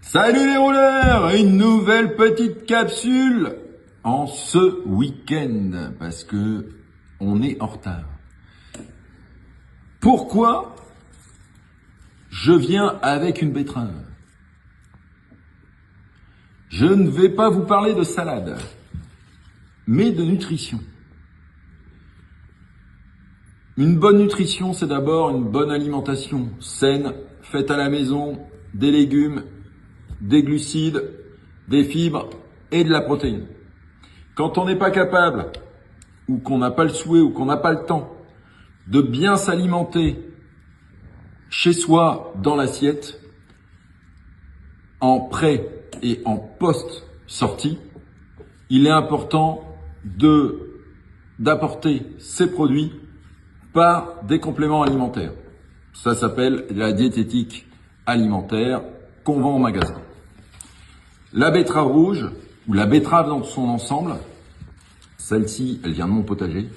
Salut les rouleurs, une nouvelle petite capsule en ce week-end parce que on est en retard. Pourquoi je viens avec une betterave? Je ne vais pas vous parler de salade, mais de nutrition. Une bonne nutrition, c'est d'abord une bonne alimentation saine, faite à la maison, des légumes, des glucides, des fibres et de la protéine. Quand on n'est pas capable, ou qu'on n'a pas le souhait, ou qu'on n'a pas le temps de bien s'alimenter chez soi dans l'assiette, en pré et en post-sortie, il est important d'apporter ces produits par des compléments alimentaires. Ça s'appelle la diététique alimentaire qu'on vend en magasin. La betterave rouge, ou la betterave dans son ensemble, celle-ci, elle vient de mon potager,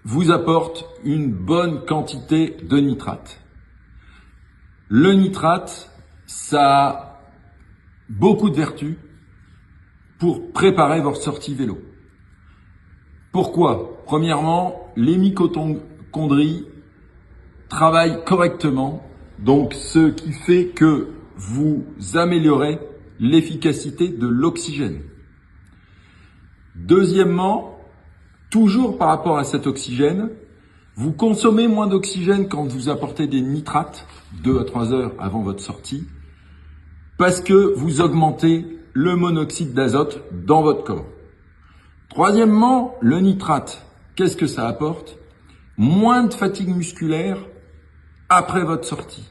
vous apporte une bonne quantité de nitrate. Le nitrate, ça a beaucoup de vertus pour préparer votre sortie vélo. Pourquoi? Premièrement, les mitochondries travaillent correctement, donc ce qui fait que vous améliorez l'efficacité de l'oxygène. Deuxièmement, toujours par rapport à cet oxygène, vous consommez moins d'oxygène quand vous apportez des nitrates 2 à 3 heures avant votre sortie, parce que vous augmentez le monoxyde d'azote dans votre corps. Troisièmement, le nitrate, qu'est-ce que ça apporte? Moins de fatigue musculaire après votre sortie.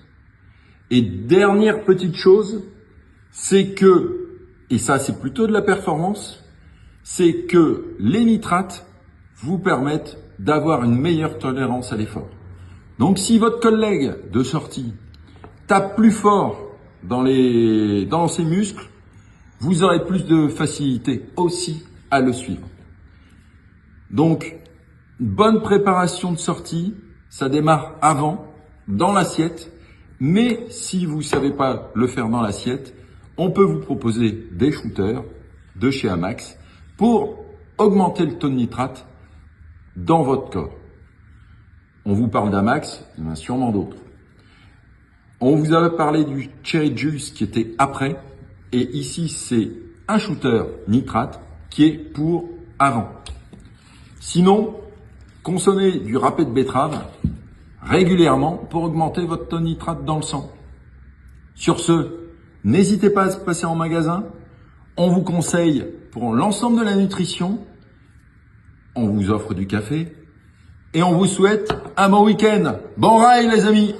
Et dernière petite chose, c'est que, et ça c'est plutôt de la performance, c'est que les nitrates vous permettent d'avoir une meilleure tolérance à l'effort. Donc si votre collègue de sortie tape plus fort dans ses muscles, vous aurez plus de facilité aussi à le suivre. Donc, une bonne préparation de sortie, ça démarre avant, dans l'assiette, mais si vous ne savez pas le faire dans l'assiette, on peut vous proposer des shooters de chez Amax pour augmenter le taux de nitrate dans votre corps. On vous parle d'Amax, il y en a sûrement d'autres. On vous avait parlé du Cherry Juice qui était après, et ici c'est un shooter nitrate qui est pour avant. Sinon, consommez du râpé de betterave régulièrement pour augmenter votre taux de nitrate dans le sang. Sur ce, n'hésitez pas à se passer en magasin. On vous conseille pour l'ensemble de la nutrition. On vous offre du café et on vous souhaite un bon week-end. Bon rail les amis!